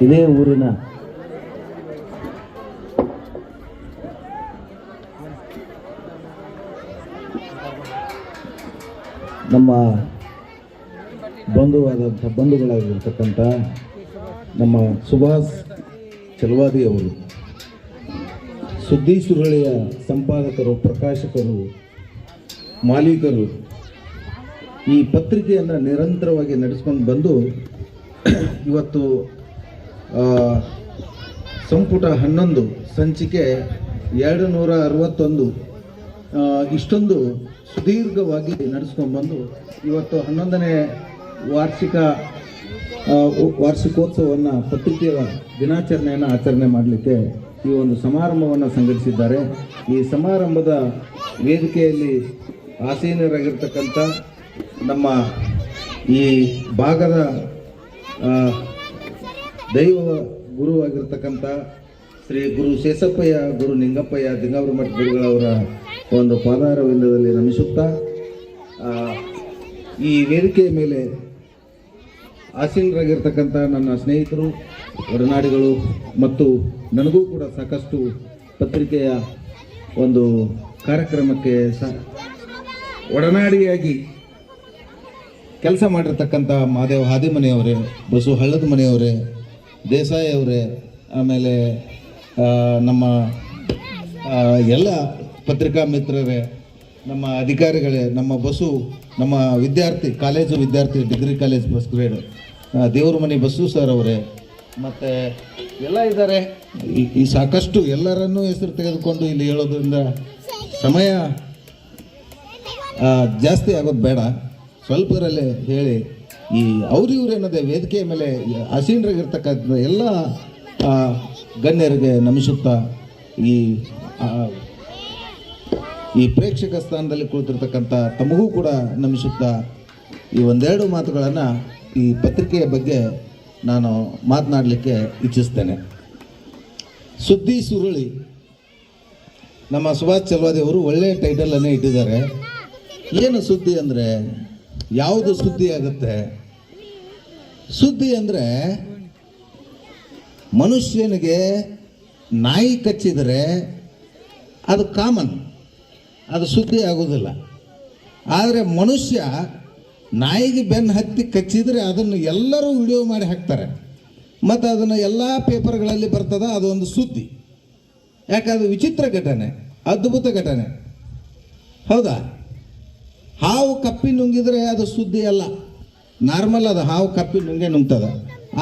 ಇದೇ ಊರಿನ ನಮ್ಮ ಬಂಧುಗಳಾಗಿರ್ತಕ್ಕಂಥ ನಮ್ಮ ಸುಭಾಷ್ ಚಲವಾದಿ ಅವರು, ಸುದ್ದಿ ಸುರಳಿಯ ಸಂಪಾದಕರು, ಪ್ರಕಾಶಕರು, ಮಾಲೀಕರು, ಈ ಪತ್ರಿಕೆಯನ್ನು ನಿರಂತರವಾಗಿ ನಡೆಸ್ಕೊಂಡು ಬಂದು ಇವತ್ತು ಸಂಪುಟ 11 ಸಂಚಿಕೆ 261 ಇಷ್ಟೊಂದು ಸುದೀರ್ಘವಾಗಿ ನಡೆಸ್ಕೊಂಡು ಬಂದು ಇವತ್ತು 11ನೇ ವಾರ್ಷಿಕೋತ್ಸವವನ್ನು, ಪತ್ರಿಕೆಯ ದಿನಾಚರಣೆಯನ್ನು ಆಚರಣೆ ಮಾಡಲಿಕ್ಕೆ ಈ ಒಂದು ಸಮಾರಂಭವನ್ನು ಸಂಘಟಿಸಿದ್ದಾರೆ. ಈ ಸಮಾರಂಭದ ವೇದಿಕೆಯಲ್ಲಿ ಆಸೀನರಾಗಿರ್ತಕ್ಕಂಥ ನಮ್ಮ ಈ ಭಾಗದ ದೈವ ಗುರುವಾಗಿರ್ತಕ್ಕಂಥ ಶ್ರೀ ಗುರು ಶೇಷಪ್ಪಯ್ಯ, ಗುರು ನಿಂಗಪ್ಪಯ್ಯ ದಿಂಗಾವರ ಮಠ ಗುರುಗಳವರ ಒಂದು ಪಾದಾರವಿಂದದಲ್ಲಿ ನಮಿಸುತ್ತಾ, ಈ ವೇದಿಕೆಯ ಮೇಲೆ ಆಸೀನರಾಗಿರ್ತಕ್ಕಂಥ ನನ್ನ ಸ್ನೇಹಿತರು, ಒಡನಾಡಿಗಳು ಮತ್ತು ನನಗೂ ಕೂಡ ಸಾಕಷ್ಟು ಪತ್ರಿಕೆಯ ಒಂದು ಕಾರ್ಯಕ್ರಮಕ್ಕೆ ಒಡನಾಡಿಯಾಗಿ ಕೆಲಸ ಮಾಡಿರ್ತಕ್ಕಂಥ ಮಾದೇವ ಹಾದಿಮನೆಯವರೇ, ಬಸು ಹಳ್ಳದ ಮನೆಯವರೇ, ದೇಸಾಯಿ ಅವರೇ, ಆಮೇಲೆ ನಮ್ಮ ಎಲ್ಲ ಪತ್ರಿಕಾ ಮಿತ್ರರೇ, ನಮ್ಮ ಅಧಿಕಾರಿಗಳೇ, ನಮ್ಮ ಬಸ್ಸು, ನಮ್ಮ ಕಾಲೇಜು ವಿದ್ಯಾರ್ಥಿ, ಡಿಗ್ರಿ ಕಾಲೇಜ್ ಫಸ್ಟ್ ಗ್ರೇಡ್ ದೇವ್ರ ಮನೆ ಬಸ್ಸು ಸರ್ ಅವರೇ, ಮತ್ತು ಎಲ್ಲ ಇದ್ದಾರೆ. ಈ ಸಾಕಷ್ಟು ಎಲ್ಲರನ್ನೂ ಹೆಸರು ತೆಗೆದುಕೊಂಡು ಇಲ್ಲಿ ಹೇಳೋದ್ರಿಂದ ಸಮಯ ಜಾಸ್ತಿ ಆಗೋದು ಬೇಡ, ಸ್ವಲ್ಪದರಲ್ಲೇ ಹೇಳಿ ಈ ಇವ್ರು ಏನದೆ ವೇದಿಕೆಯ ಮೇಲೆ ಆಸೀನರಾಗಿರ್ತಕ್ಕಂಥ ಎಲ್ಲ ಗಣ್ಯರಿಗೆ ನಮಿಸುತ್ತಾ, ಈ ಪ್ರೇಕ್ಷಕ ಸ್ಥಾನದಲ್ಲಿ ಕುಳಿತಿರ್ತಕ್ಕಂಥ ತಮಗೂ ಕೂಡ ನಮಿಸುತ್ತಾ, ಈ ಒಂದೆರಡು ಮಾತುಗಳನ್ನು ಈ ಪತ್ರಿಕೆಯ ಬಗ್ಗೆ ನಾನು ಮಾತನಾಡಲಿಕ್ಕೆ ಇಚ್ಛಿಸ್ತೇನೆ. ಸುದ್ದಿ ಸುರುಳಿ, ನಮ್ಮ ಸುಭಾಷ್ ಚಲವಾದಿ ಅವರು ಒಳ್ಳೆಯ ಟೈಟಲನ್ನೇ ಇಟ್ಟಿದ್ದಾರೆ. ಏನು ಸುದ್ದಿ ಅಂದರೆ, ಯಾವುದು ಸುದ್ದಿ ಆಗುತ್ತೆ? ಸುದ್ದಿ ಅಂದರೆ ಮನುಷ್ಯನಿಗೆ ನಾಯಿ ಕಚ್ಚಿದರೆ ಅದು ಕಾಮನ್, ಅದು ಸುದ್ದಿ ಆಗೋದಿಲ್ಲ. ಆದರೆ ಮನುಷ್ಯ ನಾಯಿಗೆ ಬೆನ್ನು ಹತ್ತಿ ಕಚ್ಚಿದರೆ ಅದನ್ನು ಎಲ್ಲರೂ ವಿಡಿಯೋ ಮಾಡಿ ಹಾಕ್ತಾರೆ ಮತ್ತು ಅದನ್ನು ಎಲ್ಲ ಪೇಪರ್ಗಳಲ್ಲಿ ಬರ್ತದೆ, ಅದು ಒಂದು ಸುದ್ದಿ. ಯಾಕಂದ್ರೆ ವಿಚಿತ್ರ ಘಟನೆ, ಅದ್ಭುತ ಘಟನೆ, ಹೌದಾ? ಹಾವು ಕಪ್ಪಿ ನುಂಗಿದರೆ ಅದು ಸುದ್ದಿ ಅಲ್ಲ, ನಾರ್ಮಲ್, ಅದು ಹಾವು ಕಪ್ಪಿ ನುಂಗ್ತದೆ.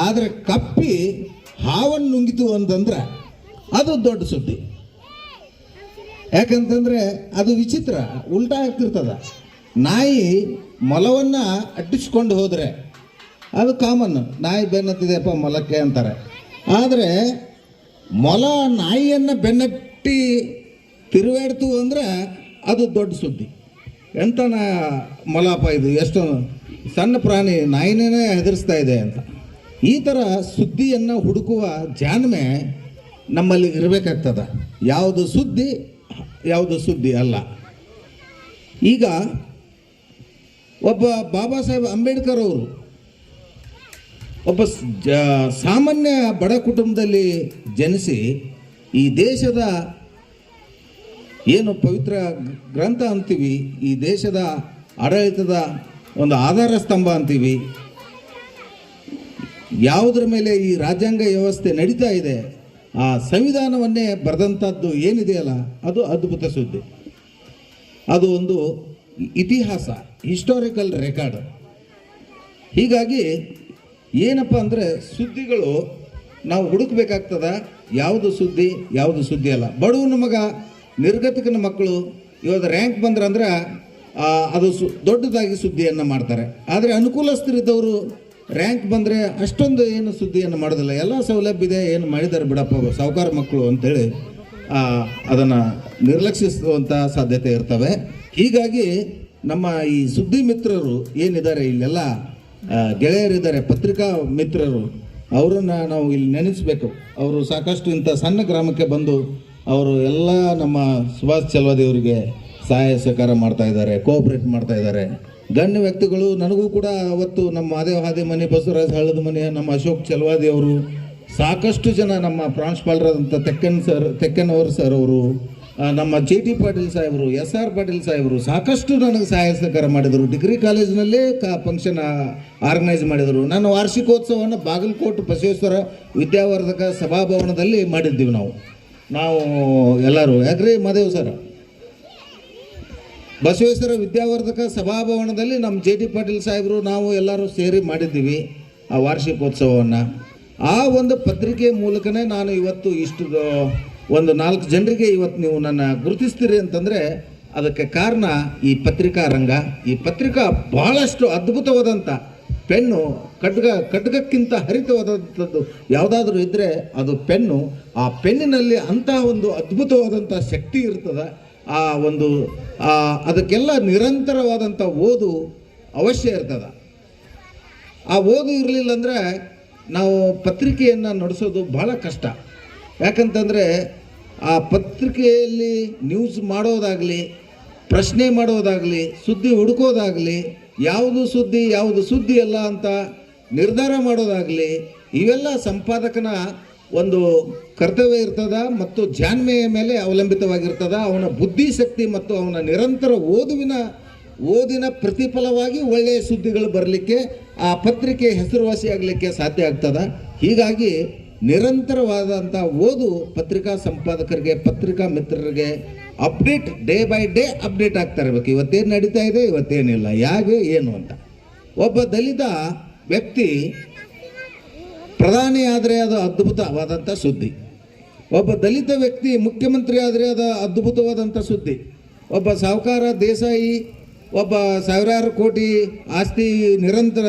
ಆದರೆ ಕಪ್ಪಿ ಹಾವನ್ನು ನುಂಗಿತು ಅಂತಂದ್ರೆ ಅದು ದೊಡ್ಡ ಸುದ್ದಿ. ಯಾಕಂತಂದರೆ ಅದು ವಿಚಿತ್ರ, ಉಲ್ಟಾ ಆಗ್ತಿರ್ತದ. ನಾಯಿ ಮೊಲವನ್ನು ಅಟ್ಟಿಸ್ಕೊಂಡು ಹೋದರೆ ಅದು ಕಾಮನ್, ನಾಯಿ ಬೆನ್ನತ್ತಿದೆಯಪ್ಪ ಮೊಲಕ್ಕೆ ಅಂತಾರೆ. ಆದರೆ ಮೊಲ ನಾಯಿಯನ್ನು ಬೆನ್ನಟ್ಟಿ ತಿರುವಾಡ್ತು ಅಂದರೆ ಅದು ದೊಡ್ಡ ಸುದ್ದಿ. ಎಂಥ ಮೊಲಪ್ಪ ಇದು, ಎಷ್ಟು ಸಣ್ಣ ಪ್ರಾಣಿ, ನಾಯಿನೇ ಹೆದರಿಸ್ತಾ ಇದೆ ಅಂತ. ಈ ಥರ ಸುದ್ದಿಯನ್ನು ಹುಡುಕುವ ಜಾಣ್ಮೆ ನಮ್ಮಲ್ಲಿ ಇರಬೇಕಾಗ್ತದೆ. ಯಾವುದು ಸುದ್ದಿ, ಯಾವುದು ಸುದ್ದಿ ಅಲ್ಲ. ಈಗ ಒಬ್ಬ ಬಾಬಾ ಸಾಹೇಬ್ ಅಂಬೇಡ್ಕರ್ ಅವರು ಒಬ್ಬ ಸಾಮಾನ್ಯ ಬಡ ಕುಟುಂಬದಲ್ಲಿ ಜನಿಸಿ ಈ ದೇಶದ ಏನು ಪವಿತ್ರ ಗ್ರಂಥ ಅಂತೀವಿ, ಈ ದೇಶದ ಆಡಳಿತದ ಒಂದು ಆಧಾರ ಸ್ತಂಭ ಅಂತೀವಿ, ಯಾವುದರ ಮೇಲೆ ಈ ರಾಜ್ಯಾಂಗ ವ್ಯವಸ್ಥೆ ನಡೀತಾ ಇದೆ, ಆ ಸಂವಿಧಾನವನ್ನೇ ಬರೆದಂಥದ್ದು ಏನಿದೆಯಲ್ಲ ಅದು ಅದ್ಭುತ ಸುದ್ದಿ. ಅದು ಒಂದು ಇತಿಹಾಸ, ಹಿಸ್ಟಾರಿಕಲ್ ರೆಕಾರ್ಡ್. ಹೀಗಾಗಿ ಏನಪ್ಪ ಅಂದರೆ ಸುದ್ದಿಗಳು ನಾವು ಹುಡುಕಬೇಕಾಗ್ತದ, ಯಾವುದು ಸುದ್ದಿ ಯಾವುದು ಸುದ್ದಿ ಅಲ್ಲ. ಬಡವನ ಮಗ, ನಿರ್ಗತಿಕನ ಮಕ್ಕಳು ಇವತ್ತು ರ್ಯಾಂಕ್ ಬಂದ್ರಂದ್ರೆ ಅದು ದೊಡ್ಡದಾಗಿ ಸುದ್ದಿಯನ್ನು ಮಾಡ್ತಾರೆ. ಆದರೆ ಅನುಕೂಲಸ್ಥರಿದ್ದವರು ರ್ಯಾಂಕ್ ಬಂದರೆ ಅಷ್ಟೊಂದು ಏನು ಸುದ್ದಿಯನ್ನು ಮಾಡೋದಿಲ್ಲ. ಎಲ್ಲ ಸೌಲಭ್ಯ ಇದೆ, ಏನು ಮಾಡಿದ್ದಾರೆ ಬಿಡಪ್ಪ ಸಾಹುಕಾರ ಮಕ್ಕಳು ಅಂಥೇಳಿ ಅದನ್ನು ನಿರ್ಲಕ್ಷಿಸುವಂಥ ಸಾಧ್ಯತೆ ಇರ್ತವೆ. ಹೀಗಾಗಿ ನಮ್ಮ ಈ ಸುದ್ದಿ ಮಿತ್ರರು ಏನಿದ್ದಾರೆ, ಇಲ್ಲೆಲ್ಲ ಗೆಳೆಯರಿದ್ದಾರೆ, ಪತ್ರಿಕಾ ಮಿತ್ರರು, ಅವರನ್ನು ನಾವು ಇಲ್ಲಿ ನೆನೆಸಬೇಕು. ಅವರು ಸಾಕಷ್ಟು ಇಂಥ ಸಣ್ಣ ಗ್ರಾಮಕ್ಕೆ ಬಂದು ಅವರು ಎಲ್ಲ ನಮ್ಮ ಸುಭಾಷ್ ಚಲವಾದಿ ಅವರಿಗೆ ಸಹಾಯ ಸಹಕಾರ ಮಾಡ್ತಾ ಇದ್ದಾರೆ, ಕೋಆಪರೇಟ್ ಮಾಡ್ತಾ ಇದ್ದಾರೆ. ಗಣ್ಯ ವ್ಯಕ್ತಿಗಳು, ನನಗೂ ಕೂಡ ಅವತ್ತು ನಮ್ಮ ಮಾದೇವ ಹಾದಿಮನೆ, ಬಸವರಾಜ ಹಳ್ಳದ ಮನೆ, ನಮ್ಮ ಅಶೋಕ್ ಚಲವಾದಿ ಅವರು, ಸಾಕಷ್ಟು ಜನ ನಮ್ಮ ಪ್ರಾಂಶುಪಾಲರಾದಂಥ ತೆಕ್ಕನವರು ಸರ್ ಅವರು, ನಮ್ಮ JT ಪಾಟೀಲ್ ಸಾಹೇಬರು, SR ಪಾಟೀಲ್ ಸಾಹೇಬರು ಸಾಕಷ್ಟು ನನಗೆ ಸಹಾಯ ಸಹಕಾರ ಮಾಡಿದರು. ಡಿಗ್ರಿ ಕಾಲೇಜಿನಲ್ಲೇ ಫಂಕ್ಷನ್ ಆರ್ಗನೈಸ್ ಮಾಡಿದರು. ನನ್ನ ವಾರ್ಷಿಕೋತ್ಸವವನ್ನು ಬಾಗಲಕೋಟೆ ಬಸವೇಶ್ವರ ವಿದ್ಯಾವರ್ಧಕ ಸಭಾಭವನದಲ್ಲಿ ಮಾಡಿದ್ದೀವಿ ನಾವು ಎಲ್ಲರೂ. ಯಾಕ್ರಿ ಮದೇವ್ ಸರ್, ಬಸವೇಶ್ವರ ವಿದ್ಯಾವರ್ಧಕ ಸಭಾಭವನದಲ್ಲಿ ನಮ್ಮ JT ಪಾಟೀಲ್ ಸಾಹೇಬರು ನಾವು ಎಲ್ಲರೂ ಸೇರಿ ಮಾಡಿದ್ದೀವಿ ಆ ವಾರ್ಷಿಕೋತ್ಸವವನ್ನು. ಆ ಒಂದು ಪತ್ರಿಕೆ ಮೂಲಕನೇ ನಾನು ಇವತ್ತು ಇಷ್ಟು ಒಂದು 4 ಜನರಿಗೆ ಇವತ್ತು ನೀವು ನನ್ನ ಗುರುತಿಸ್ತೀರಿ ಅಂತಂದರೆ ಅದಕ್ಕೆ ಕಾರಣ ಈ ಪತ್ರಿಕಾ ರಂಗ. ಈ ಪತ್ರಿಕಾ ಬಹಳಷ್ಟು ಅದ್ಭುತವಾದಂಥ ಪೆನ್ನು, ಖಡ್ಗಕ್ಕಿಂತ ಹರಿತವಾದಂಥದ್ದು ಯಾವುದಾದ್ರೂ ಇದ್ದರೆ ಅದು ಪೆನ್ನು. ಆ ಪೆನ್ನಿನಲ್ಲಿ ಅಂತಹ ಒಂದು ಅದ್ಭುತವಾದಂಥ ಶಕ್ತಿ ಇರ್ತದೆ. ಅದಕ್ಕೆಲ್ಲ ನಿರಂತರವಾದಂಥ ಓದು ಅವಶ್ಯ ಇರ್ತದೆ. ಆ ಓದು ಇರಲಿಲ್ಲ ಅಂದರೆ ನಾವು ಪತ್ರಿಕೆಯನ್ನು ನಡೆಸೋದು ಭಾಳ ಕಷ್ಟ. ಯಾಕಂತಂದರೆ ಆ ಪತ್ರಿಕೆಯಲ್ಲಿ ನ್ಯೂಸ್ ಮಾಡೋದಾಗಲಿ, ಪ್ರಶ್ನೆ ಮಾಡೋದಾಗಲಿ, ಸುದ್ದಿ ಹುಡುಕೋದಾಗಲಿ, ಯಾವುದು ಸುದ್ದಿ ಅಲ್ಲ ಅಂತ ನಿರ್ಧಾರ ಮಾಡೋದಾಗಲಿ, ಇವೆಲ್ಲ ಸಂಪಾದಕನ ಒಂದು ಕರ್ತವ್ಯ ಇರ್ತದ ಮತ್ತು ಜಾಣ್ಮೆಯ ಮೇಲೆ ಅವಲಂಬಿತವಾಗಿರ್ತದ. ಅವನ ಬುದ್ಧಿಶಕ್ತಿ ಮತ್ತು ಅವನ ನಿರಂತರ ಓದಿನ ಪ್ರತಿಫಲವಾಗಿ ಒಳ್ಳೆಯ ಸುದ್ದಿಗಳು ಬರಲಿಕ್ಕೆ, ಆ ಪತ್ರಿಕೆ ಹೆಸರುವಾಸಿಯಾಗಲಿಕ್ಕೆ ಸಾಧ್ಯ ಆಗ್ತದೆ. ಹೀಗಾಗಿ ನಿರಂತರವಾದಂಥ ಓದು ಪತ್ರಿಕಾ ಸಂಪಾದಕರಿಗೆ, ಪತ್ರಿಕಾ ಮಿತ್ರರಿಗೆ update, day by day update ಆಗ್ತಾ ಇರಬೇಕು. ಇವತ್ತೇನು ನಡೀತಾ ಇದೆ, ಇವತ್ತೇನಿಲ್ಲ, ಯಾಕೆ ಏನು ಅಂತ. ಒಬ್ಬ ದಲಿತ ವ್ಯಕ್ತಿ ಪ್ರಧಾನಿ ಆದರೆ ಅದು ಅದ್ಭುತವಾದಂಥ ಸುದ್ದಿ. ಒಬ್ಬ ದಲಿತ ವ್ಯಕ್ತಿ ಮುಖ್ಯಮಂತ್ರಿ ಆದರೆ ಅದು ಅದ್ಭುತವಾದಂಥ ಸುದ್ದಿ. ಒಬ್ಬ ಸಾಹುಕಾರ ದೇಸಾಯಿ, ಒಬ್ಬ ಸಾವಿರಾರು ಕೋಟಿ ಆಸ್ತಿ ನಿರಂತರ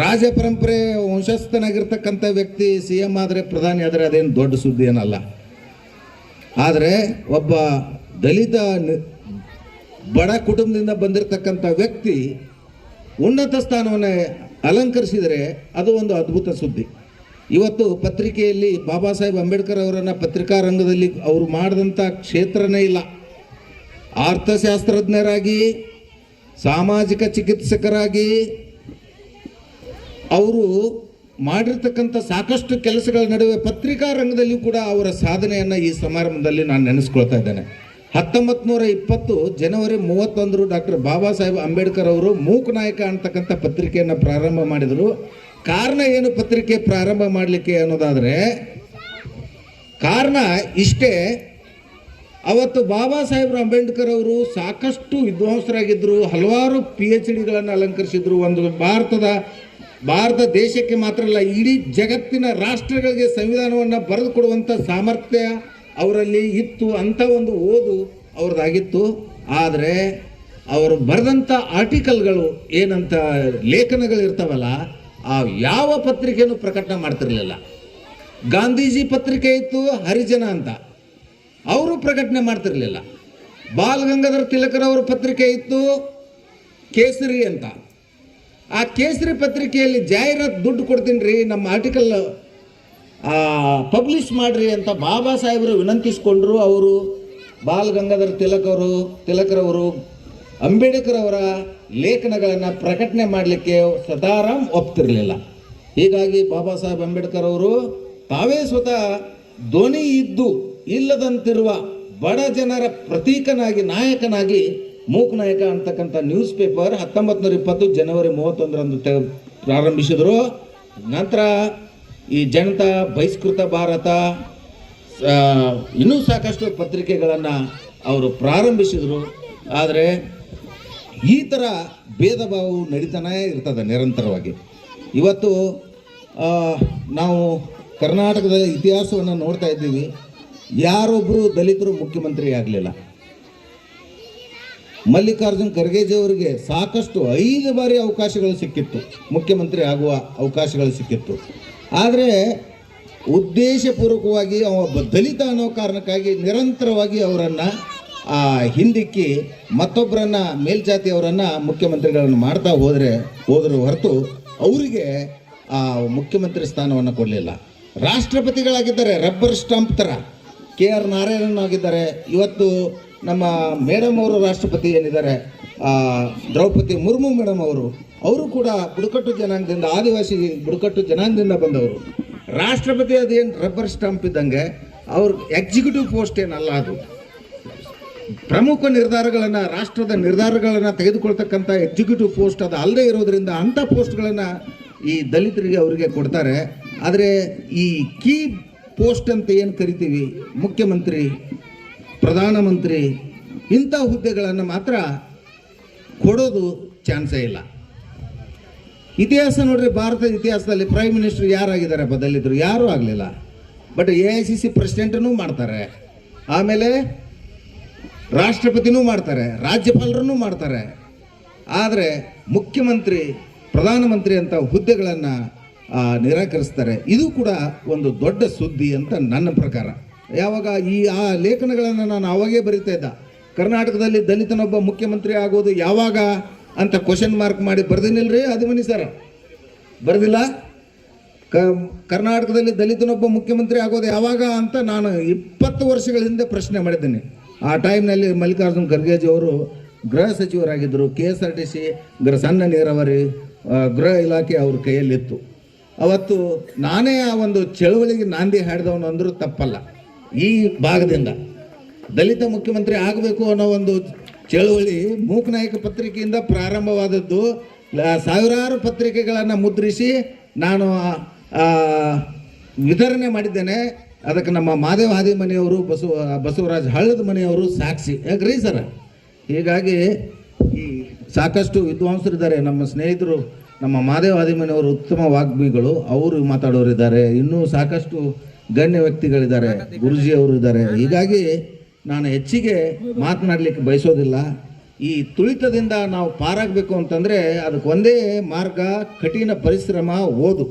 ರಾಜ ಪರಂಪರೆ ವಂಶಸ್ಥನಾಗಿರ್ತಕ್ಕಂಥ ವ್ಯಕ್ತಿ CM ಆದರೆ, ಪ್ರಧಾನಿ ಆದರೆ ಅದೇನು ದೊಡ್ಡ ಸುದ್ದಿ ಏನಲ್ಲ. ಆದರೆ ಒಬ್ಬ ದಲಿತ ಬಡ ಕುಟುಂಬದಿಂದ ಬಂದಿರತಕ್ಕಂಥ ವ್ಯಕ್ತಿ ಉನ್ನತ ಸ್ಥಾನವನ್ನು ಅಲಂಕರಿಸಿದರೆ ಅದು ಒಂದು ಅದ್ಭುತ ಸುದ್ದಿ. ಇವತ್ತು ಪತ್ರಿಕೆಯಲ್ಲಿ ಬಾಬಾ ಸಾಹೇಬ್ ಅಂಬೇಡ್ಕರ್ ಅವರನ್ನು ಪತ್ರಿಕಾ ರಂಗದಲ್ಲಿ ಅವರು ಮಾಡಿದಂಥ ಕ್ಷೇತ್ರನೇ ಇಲ್ಲ. ಅರ್ಥಶಾಸ್ತ್ರಜ್ಞರಾಗಿ, ಸಾಮಾಜಿಕ ಚಿಕಿತ್ಸಕರಾಗಿ ಅವರು ಮಾಡಿರ್ತಕ್ಕಂಥ ಸಾಕಷ್ಟು ಕೆಲಸಗಳ ನಡುವೆ ಪತ್ರಿಕಾ ರಂಗದಲ್ಲಿ ಕೂಡ ಅವರ ಸಾಧನೆಯನ್ನು ಈ ಸಮಾರಂಭದಲ್ಲಿ ನಾನು ನೆನೆಸ್ಕೊಳ್ತಾ ಇದ್ದೇನೆ. 1920 ಜನವರಿ 31 ಡಾಕ್ಟರ್ ಬಾಬಾ ಸಾಹೇಬ್ ಅಂಬೇಡ್ಕರ್ ಅವರು ಮೂಕ ನಾಯಕ ಅಂತಕ್ಕಂಥ ಪತ್ರಿಕೆಯನ್ನು ಪ್ರಾರಂಭ ಮಾಡಿದರು. ಕಾರಣ ಏನು ಪತ್ರಿಕೆ ಪ್ರಾರಂಭ ಮಾಡಲಿಕ್ಕೆ ಅನ್ನೋದಾದರೆ, ಕಾರಣ ಇಷ್ಟೇ. ಅವತ್ತು ಬಾಬಾ ಸಾಹೇಬ್ ಅಂಬೇಡ್ಕರ್ ಅವರು ಸಾಕಷ್ಟು ವಿದ್ವಾಂಸರಾಗಿದ್ದರು, ಹಲವಾರು PhDಗಳನ್ನು ಅಲಂಕರಿಸಿದ್ರು. ಒಂದು ಭಾರತ ದೇಶಕ್ಕೆ ಮಾತ್ರ ಅಲ್ಲ, ಇಡೀ ಜಗತ್ತಿನ ರಾಷ್ಟ್ರಗಳಿಗೆ ಸಂವಿಧಾನವನ್ನು ಬರೆದು ಕೊಡುವಂಥ ಸಾಮರ್ಥ್ಯ ಅವರಲ್ಲಿ ಇತ್ತು. ಅಂಥ ಒಂದು ಓದು ಅವ್ರದ್ದಾಗಿತ್ತು. ಆದರೆ ಅವರು ಬರೆದಂಥ ಆರ್ಟಿಕಲ್ಗಳು ಏನಂತ ಲೇಖನಗಳಿರ್ತಾವಲ್ಲ, ಆ ಯಾವ ಪತ್ರಿಕೆಯನ್ನು ಪ್ರಕಟಣೆ ಮಾಡ್ತಿರಲಿಲ್ಲ. ಗಾಂಧೀಜಿ ಪತ್ರಿಕೆ ಇತ್ತು ಹರಿಜನ ಅಂತ, ಅವರು ಪ್ರಕಟಣೆ ಮಾಡ್ತಿರಲಿಲ್ಲ. ಬಾಲ್ ಗಂಗಾಧರ್ ತಿಲಕರವರ ಪತ್ರಿಕೆ ಇತ್ತು ಕೇಸರಿ ಅಂತ. ಆ ಕೇಸರಿ ಪತ್ರಿಕೆಯಲ್ಲಿ ಜಾಹೀರಾತು ದುಡ್ಡು ಕೊಡ್ತೀನಿ ರೀ, ನಮ್ಮ ಆರ್ಟಿಕಲ್ ಪಬ್ಲಿಷ್ ಮಾಡಿರಿ ಅಂತ ಬಾಬಾ ಸಾಹೇಬರು ವಿನಂತಿಸಿಕೊಂಡ್ರು. ಅವರು ಬಾಲ್ ಗಂಗಾಧರ್ ತಿಲಕರವರು ಅಂಬೇಡ್ಕರ್ ಅವರ ಲೇಖನಗಳನ್ನು ಪ್ರಕಟಣೆ ಮಾಡಲಿಕ್ಕೆ ಸದಾರಾಮ್ ಒಪ್ತಿರಲಿಲ್ಲ. ಹೀಗಾಗಿ ಬಾಬಾ ಸಾಹೇಬ್ ಅಂಬೇಡ್ಕರ್ ಅವರು ತಾವೇ ಸ್ವತಃ ಧ್ವನಿ ಇದ್ದು ಇಲ್ಲದಂತಿರುವ ಬಡ ಜನರ ಪ್ರತೀಕನಾಗಿ, ನಾಯಕನಾಗಿ ಮೂಕ ನಾಯಕ ಅಂತಕ್ಕಂಥ ನ್ಯೂಸ್ ಪೇಪರ್ 1920 ಜನವರಿ 31 ಪ್ರಾರಂಭಿಸಿದರು. ನಂತರ ಈ ಜನತಾ, ಬಹಿಷ್ಕೃತ ಭಾರತ, ಇನ್ನೂ ಸಾಕಷ್ಟು ಪತ್ರಿಕೆಗಳನ್ನು ಅವರು ಪ್ರಾರಂಭಿಸಿದರು. ಆದರೆ ಈ ಥರ ಭೇದ ಭಾವವು ನಡೀತಾನೇ ಇರ್ತದೆ ನಿರಂತರವಾಗಿ. ಇವತ್ತು ನಾವು ಕರ್ನಾಟಕದ ಇತಿಹಾಸವನ್ನು ನೋಡ್ತಾ ಇದ್ದೀವಿ. ಯಾರೊಬ್ಬರು ದಲಿತರು ಮುಖ್ಯಮಂತ್ರಿ ಆಗಲಿಲ್ಲ. ಮಲ್ಲಿಕಾರ್ಜುನ್ ಖರ್ಗೆಜಿಯವರಿಗೆ ಸಾಕಷ್ಟು 5 ಬಾರಿ ಅವಕಾಶಗಳು ಸಿಕ್ಕಿತ್ತು, ಮುಖ್ಯಮಂತ್ರಿ ಆಗುವ ಅವಕಾಶಗಳು ಸಿಕ್ಕಿತ್ತು. ಆದರೆ ಉದ್ದೇಶಪೂರ್ವಕವಾಗಿ ಒಬ್ಬ ದಲಿತ ಅನ್ನೋ ಕಾರಣಕ್ಕಾಗಿ ನಿರಂತರವಾಗಿ ಅವರನ್ನು ಹಿಂದಿಕ್ಕಿ ಮತ್ತೊಬ್ಬರನ್ನು, ಮೇಲ್ಜಾತಿಯವರನ್ನು ಮುಖ್ಯಮಂತ್ರಿಗಳನ್ನು ಮಾಡ್ತಾ ಹೋದರು ಹೊರತು ಅವರಿಗೆ ಆ ಮುಖ್ಯಮಂತ್ರಿ ಸ್ಥಾನವನ್ನು ಕೊಡಲಿಲ್ಲ. ರಾಷ್ಟ್ರಪತಿಗಳಾಗಿದ್ದಾರೆ, ರಬ್ಬರ್ ಸ್ಟಾಂಪ್ ಥರ. KR ನಾರಾಯಣನ್ ಆಗಿದ್ದಾರೆ. ಇವತ್ತು ನಮ್ಮ ಮೇಡಮ್ ಅವರು ರಾಷ್ಟ್ರಪತಿ ಏನಿದ್ದಾರೆ, ದ್ರೌಪದಿ ಮುರ್ಮು ಮೇಡಮ್ ಅವರು ಕೂಡ ಬುಡಕಟ್ಟು ಜನಾಂಗದಿಂದ, ಆದಿವಾಸಿ ಬುಡಕಟ್ಟು ಜನಾಂಗದಿಂದ ಬಂದವರು. ರಾಷ್ಟ್ರಪತಿ ಅದೇನು ರಬ್ಬರ್ ಸ್ಟಾಂಪ್ ಇದ್ದಂಗೆ ಅವ್ರ ಎಕ್ಸಿಕ್ಯೂಟಿವ್ ಪೋಸ್ಟ್ ಏನಲ್ಲ, ಅದು ಪ್ರಮುಖ ನಿರ್ಧಾರಗಳನ್ನು, ರಾಷ್ಟ್ರದ ನಿರ್ಧಾರಗಳನ್ನು ತೆಗೆದುಕೊಳ್ತಕ್ಕಂಥ ಎಕ್ಸಿಕ್ಯೂಟಿವ್ ಪೋಸ್ಟ್ ಅದು ಅಲ್ಲದೆ ಇರೋದ್ರಿಂದ ಅಂಥ ಪೋಸ್ಟ್ಗಳನ್ನು ಈ ದಲಿತರಿಗೆ ಅವರಿಗೆ ಕೊಡ್ತಾರೆ. ಆದರೆ ಈ ಕೀ ಪೋಸ್ಟ್ ಅಂತ ಏನು ಕರಿತೀವಿ, ಮುಖ್ಯಮಂತ್ರಿ, ಪ್ರಧಾನಮಂತ್ರಿ, ಇಂಥ ಹುದ್ದೆಗಳನ್ನು ಮಾತ್ರ ಕೊಡೋದು ಚಾನ್ಸೇ ಇಲ್ಲ. ಇತಿಹಾಸ ನೋಡ್ರಿ, ಭಾರತದ ಇತಿಹಾಸದಲ್ಲಿ ಪ್ರೈಮ್ ಮಿನಿಸ್ಟರ್ ಯಾರಾಗಿದ್ದಾರೆ ದಲಿತರು? ಯಾರೂ ಆಗಲಿಲ್ಲ. ಬಟ್ AICC ಪ್ರೆಸಿಡೆಂಟನ್ನು ಮಾಡ್ತಾರೆ, ಆಮೇಲೆ ರಾಷ್ಟ್ರಪತಿನೂ ಮಾಡ್ತಾರೆ, ರಾಜ್ಯಪಾಲರನ್ನು ಮಾಡ್ತಾರೆ. ಆದರೆ ಮುಖ್ಯಮಂತ್ರಿ, ಪ್ರಧಾನಮಂತ್ರಿ ಅಂತ ಹುದ್ದೆಗಳನ್ನು ನಿರಾಕರಿಸ್ತಾರೆ. ಇದು ಕೂಡ ಒಂದು ದೊಡ್ಡ ಸುದ್ದಿ ಅಂತ ನನ್ನ ಪ್ರಕಾರ. ಯಾವಾಗ ಆ ಲೇಖನಗಳನ್ನು ನಾನು ಅವಾಗೇ ಬರಿತಾ ಇದ್ದ, ಕರ್ನಾಟಕದಲ್ಲಿ ದಲಿತನೊಬ್ಬ ಮುಖ್ಯಮಂತ್ರಿ ಆಗೋದು ಯಾವಾಗ ಅಂತ ಕ್ವಶನ್ ಮಾರ್ಕ್ ಮಾಡಿ ಬರ್ದಿನಿಲ್ರಿ ಅಭಿಮನ್ಯು ಸರ್, ಬರ್ದಿಲ್ಲ. ಕರ್ನಾಟಕದಲ್ಲಿ ದಲಿತನೊಬ್ಬ ಮುಖ್ಯಮಂತ್ರಿ ಆಗೋದು ಯಾವಾಗ ಅಂತ ನಾನು 20 ವರ್ಷಗಳ ಹಿಂದೆ ಪ್ರಶ್ನೆ ಮಾಡಿದ್ದೇನೆ. ಆ ಟೈಮ್ನಲ್ಲಿ ಮಲ್ಲಿಕಾರ್ಜುನ್ ಖರ್ಗೆಜಿ ಅವರು ಗೃಹ ಸಚಿವರಾಗಿದ್ದರು. KSRTC ಸಣ್ಣ ನೀರಾವರಿ ಗೃಹ ಇಲಾಖೆ ಅವ್ರ ಕೈಯಲ್ಲಿತ್ತು. ಅವತ್ತು ನಾನೇ ಆ ಒಂದು ಚಳವಳಿಗೆ ನಾಂದಿ ಹಾಡಿದವನು ಅಂದರೂ ತಪ್ಪಲ್ಲ. ಈ ಭಾಗದಿಂದ ದಲಿತ ಮುಖ್ಯಮಂತ್ರಿ ಆಗಬೇಕು ಅನ್ನೋ ಒಂದು ಚಳವಳಿ ಮೂಕನಾಯಕ ಪತ್ರಿಕೆಯಿಂದ ಪ್ರಾರಂಭವಾದದ್ದು. ಸಾವಿರಾರು ಪತ್ರಿಕೆಗಳನ್ನು ಮುದ್ರಿಸಿ ನಾನು ವಿತರಣೆ ಮಾಡಿದ್ದೇನೆ. ಅದಕ್ಕೆ ನಮ್ಮ ಮಾದೇವ ಹಾದಿ ಮನೆಯವರು, ಬಸವರಾಜ್ ಹಳ್ಳದ ಮನೆಯವರು ಸಾಕ್ಷಿ. ಯಾಕ್ರಿ ಸರ್? ಹೀಗಾಗಿ ಈ ಸಾಕಷ್ಟು ವಿದ್ವಾಂಸರಿದ್ದಾರೆ, ನಮ್ಮ ಸ್ನೇಹಿತರು, ನಮ್ಮ ಮಾದೇವ ಹಾದಿ ಮನೆಯವರು ಉತ್ತಮ ವಾಗ್ಮಿಗಳು, ಅವರು ಮಾತಾಡೋರಿದ್ದಾರೆ. ಇನ್ನೂ ಸಾಕಷ್ಟು ಗಣ್ಯ ವ್ಯಕ್ತಿಗಳಿದ್ದಾರೆ, ಗುರುಜಿ ಅವರು ಇದ್ದಾರೆ. ಹೀಗಾಗಿ ನಾನು ಹೆಚ್ಚಿಗೆ ಮಾತನಾಡಲಿಕ್ಕೆ ಬಯಸೋದಿಲ್ಲ. ಈ ತುಳಿತದಿಂದ ನಾವು ಪಾರಾಗಬೇಕು ಅಂತಂದರೆ ಅದಕ್ಕೆ ಒಂದೇ ಮಾರ್ಗ, ಕಠಿಣ ಪರಿಶ್ರಮ, ಓದು.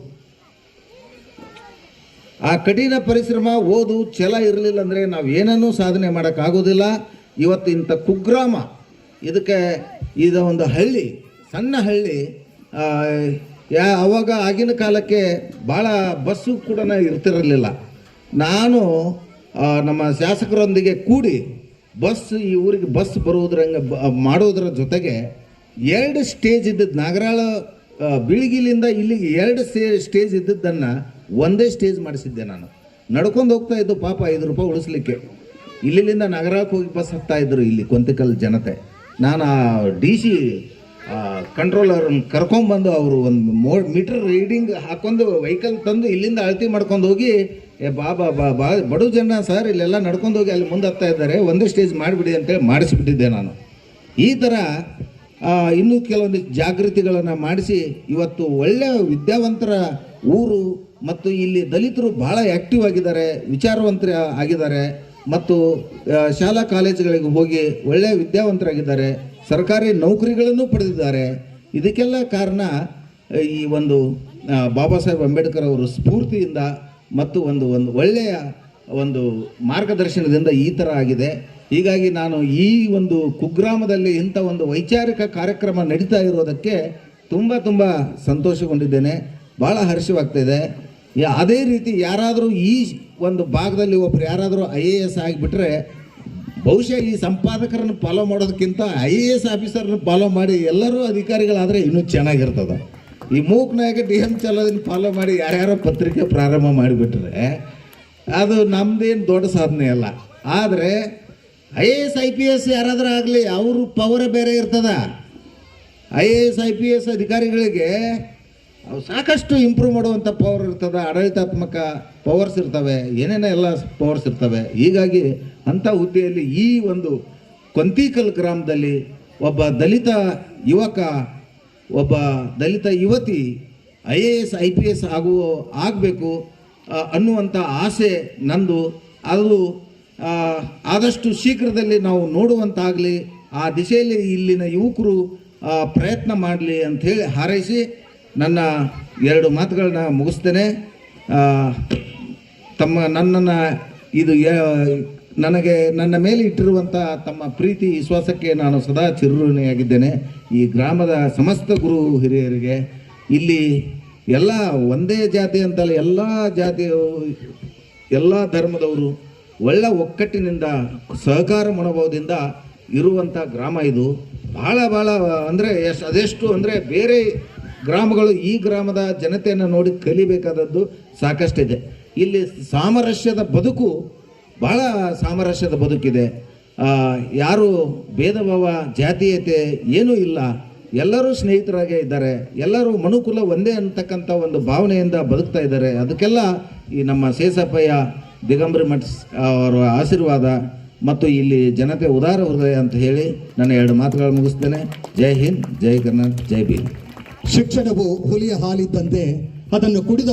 ಆ ಕಠಿಣ ಪರಿಶ್ರಮ, ಓದು, ಛಲ ಇರಲಿಲ್ಲ ಅಂದರೆ ನಾವು ಏನನ್ನೂ ಸಾಧನೆ ಮಾಡೋಕ್ಕಾಗೋದಿಲ್ಲ. ಇವತ್ತು ಇಂಥ ಕುಗ್ರಾಮ, ಇದು ಒಂದು ಹಳ್ಳಿ, ಸಣ್ಣ ಹಳ್ಳಿ. ಅವಾಗ ಆಗಿನ ಕಾಲಕ್ಕೆ ಭಾಳ ಬಸ್ಸು ಕೂಡ ಇರ್ತಿರಲಿಲ್ಲ. ನಾನು ನಮ್ಮ ಶಾಸಕರೊಂದಿಗೆ ಕೂಡಿ ಈ ಊರಿಗೆ ಬಸ್ ಮಾಡೋದ್ರ ಜೊತೆಗೆ 2 ಸ್ಟೇಜ್ ಇದ್ದದ್ದು, ನಾಗರಾಳ ಬೀಳಗಿಲಿಂದ ಇಲ್ಲಿಗೆ 2 ಸ್ಟೇಜ್ ಇದ್ದದ್ದನ್ನು ಒಂದೇ ಸ್ಟೇಜ್ ಮಾಡಿಸಿದ್ದೆ. ನಾನು ನಡ್ಕೊಂಡು ಹೋಗ್ತಾ ಇದ್ದು, ಪಾಪ 5 ರೂಪಾಯಿ ಉಳಿಸ್ಲಿಕ್ಕೆ ಇಲ್ಲಿಂದ ನಗರಕ್ಕೆ ಹೋಗಿ ಬಸ್ ಹತ್ತಾ ಇದ್ರು ಇಲ್ಲಿ ಕೊಂತಿಕಲ್ ಜನತೆ. ನಾನು DC ಕಂಟ್ರೋಲರ್ ಕರ್ಕೊಂಡ್ಬಂದು ಅವರು ಒಂದು ಮೀಟರ್ ರೀಡಿಂಗ್ ಹಾಕೊಂಡು ವೆಹಿಕಲ್ ತಂದು ಇಲ್ಲಿಂದ ಅಳತಿ ಮಾಡ್ಕೊಂಡು ಹೋಗಿ, ಬಡ ಜನ ಸರ್ ಇಲ್ಲೆಲ್ಲ ನಡ್ಕೊಂಡು ಹೋಗಿ ಅಲ್ಲಿ ಮುಂದೆ ಹತ್ತಾ ಇದ್ದಾರೆ, ಒಂದೇ ಸ್ಟೇಜ್ ಮಾಡಿಬಿಡಿ ಅಂತೇಳಿ ಮಾಡಿಸಿಬಿಟ್ಟಿದ್ದೆ ನಾನು. ಈ ಥರ ಇನ್ನೂ ಕೆಲವೊಂದು ಜಾಗೃತಿಗಳನ್ನು ಮಾಡಿಸಿ ಇವತ್ತು ಒಳ್ಳೆಯ ವಿದ್ಯಾವಂತರ ಊರು, ಮತ್ತು ಇಲ್ಲಿ ದಲಿತರು ಭಾಳ ಆ್ಯಕ್ಟಿವ್ ಆಗಿದ್ದಾರೆ, ವಿಚಾರವಂತರ ಆಗಿದ್ದಾರೆ, ಮತ್ತು ಶಾಲಾ ಕಾಲೇಜುಗಳಿಗೆ ಹೋಗಿ ಒಳ್ಳೆಯ ವಿದ್ಯಾವಂತರಾಗಿದ್ದಾರೆ, ಸರ್ಕಾರಿ ನೌಕರಿಗಳನ್ನು ಪಡೆದಿದ್ದಾರೆ. ಇದಕ್ಕೆಲ್ಲ ಕಾರಣ ಈ ಒಂದು ಬಾಬಾ ಸಾಹೇಬ್ ಅಂಬೇಡ್ಕರ್ ಅವರು ಸ್ಫೂರ್ತಿಯಿಂದ ಮತ್ತು ಒಂದು ಒಳ್ಳೆಯ ಒಂದು ಮಾರ್ಗದರ್ಶನದಿಂದ ಈ ಥರ ಆಗಿದೆ. ಹೀಗಾಗಿ ನಾನು ಈ ಒಂದು ಕುಗ್ರಾಮದಲ್ಲಿ ಇಂಥ ಒಂದು ವೈಚಾರಿಕ ಕಾರ್ಯಕ್ರಮ ನಡೀತಾ ಇರೋದಕ್ಕೆ ತುಂಬ ಸಂತೋಷಗೊಂಡಿದ್ದೇನೆ, ಭಾಳ ಹರ್ಷವಾಗ್ತಾಯಿದೆ. ಅದೇ ರೀತಿ ಯಾರಾದರೂ ಈ ಒಂದು ಭಾಗದಲ್ಲಿ ಒಬ್ಬರು ಯಾರಾದರೂ IAS ಆಗಿಬಿಟ್ರೆ, ಬಹುಶಃ ಈ ಸಂಪಾದಕರನ್ನು ಫಾಲೋ ಮಾಡೋದಕ್ಕಿಂತ IAS ಆಫೀಸರ್ನ ಫಾಲೋ ಮಾಡಿ ಎಲ್ಲರೂ ಅಧಿಕಾರಿಗಳಾದರೆ ಇನ್ನೂ ಚೆನ್ನಾಗಿರ್ತದೆ. ಈ ಮೂಕನಾಯಕ DM ಚಲೋದನ್ನು ಫಾಲೋ ಮಾಡಿ ಯಾರ್ಯಾರೋ ಪತ್ರಿಕೆ ಪ್ರಾರಂಭ ಮಾಡಿಬಿಟ್ರೆ ಅದು ನಮ್ಮದೇನು ದೊಡ್ಡ ಸಾಧನೆ ಅಲ್ಲ. ಆದರೆ IAS IPS ಯಾರಾದರೂ ಆಗಲಿ, ಅವರು ಪವರೇ ಬೇರೆ ಇರ್ತದ. IAS IPS ಅಧಿಕಾರಿಗಳಿಗೆ ಸಾಕಷ್ಟು ಇಂಪ್ರೂವ್ ಮಾಡುವಂಥ ಪವರ್ ಇರ್ತದೆ, ಆಡಳಿತಾತ್ಮಕ ಪವರ್ಸ್ ಇರ್ತವೆ, ಎಲ್ಲ ಪವರ್ಸ್ ಇರ್ತವೆ. ಹೀಗಾಗಿ ಅಂಥ ಹುದ್ದೆಯಲ್ಲಿ ಈ ಒಂದು ಕೊಂತಿಕಲ್ ಗ್ರಾಮದಲ್ಲಿ ಒಬ್ಬ ದಲಿತ ಯುವಕ, ಒಬ್ಬ ದಲಿತ ಯುವತಿ IAS IPS ಆಗಬೇಕು ಅನ್ನುವಂಥ ಆಸೆ ನಂದು. ಅದು ಆದಷ್ಟು ಶೀಘ್ರದಲ್ಲಿ ನಾವು ನೋಡುವಂತಾಗಲಿ, ಆ ದಿಶೆಯಲ್ಲಿ ಇಲ್ಲಿನ ಯುವಕರು ಪ್ರಯತ್ನ ಮಾಡಲಿ ಅಂಥೇಳಿ ಹಾರೈಸಿ ನನ್ನ 2 ಮಾತುಗಳನ್ನ ಮುಗಿಸ್ತೇನೆ. ನನ್ನನ್ನು ಇದು ನನ್ನ ಮೇಲೆ ಇಟ್ಟಿರುವಂಥ ತಮ್ಮ ಪ್ರೀತಿ ವಿಶ್ವಾಸಕ್ಕೆ ನಾನು ಸದಾ ಚಿರಋಣಿಯಾಗಿದ್ದೇನೆ. ಈ ಗ್ರಾಮದ ಸಮಸ್ತ ಗುರು ಹಿರಿಯರಿಗೆ, ಇಲ್ಲಿ ಎಲ್ಲ ಒಂದೇ ಜಾತಿ ಅಂತಲ್ಲ, ಎಲ್ಲ ಜಾತಿಯವರು, ಎಲ್ಲ ಧರ್ಮದವರು ಒಳ್ಳೆ ಒಕ್ಕಟ್ಟಿನಿಂದ, ಸಹಕಾರ ಮನೋಭಾವದಿಂದ ಇರುವಂಥ ಗ್ರಾಮ ಇದು. ಭಾಳ ಅಂದರೆ ಅದೆಷ್ಟು ಅಂದರೆ ಬೇರೆ ಗ್ರಾಮಗಳು ಈ ಗ್ರಾಮದ ಜನತೆಯನ್ನು ನೋಡಿ ಕಲಿಬೇಕಾದದ್ದು ಸಾಕಷ್ಟಿದೆ. ಇಲ್ಲಿ ಸಾಮರಸ್ಯದ ಬದುಕು, ಬಹಳ ಸಾಮರಸ್ಯದ ಬದುಕಿದೆ. ಯಾರು ಭೇದ ಭಾವ, ಜಾತೀಯತೆ ಏನೂ ಇಲ್ಲ. ಎಲ್ಲರೂ ಸ್ನೇಹಿತರಾಗೇ ಇದ್ದಾರೆ. ಎಲ್ಲರೂ ಮನುಕುಲ ಒಂದೇ ಅಂತಕ್ಕಂಥ ಒಂದು ಭಾವನೆಯಿಂದ ಬದುಕ್ತಾ ಇದ್ದಾರೆ. ಅದಕ್ಕೆಲ್ಲ ಈ ನಮ್ಮ ಸೇಸಪ್ಪಯ್ಯ ದಿಗಂಬರಿ ಮಠ ಅವರ ಆಶೀರ್ವಾದ ಮತ್ತು ಇಲ್ಲಿ ಜನತೆ ಉದಾರ ಹೃದಯ ಅಂತ ಹೇಳಿ ನನ್ನ 2 ಮಾತುಗಳು ಮುಗಿಸ್ತೇನೆ. ಜೈ ಹಿಂದ್, ಜೈ ಕರ್ನಾಟಕ, ಜೈ ಭೀಮ್. ಶಿಕ್ಷಣವು ಹುಲಿಯ ಹಾಲಿದ್ದಂತೆ, ಅದನ್ನು ಕುಡಿದ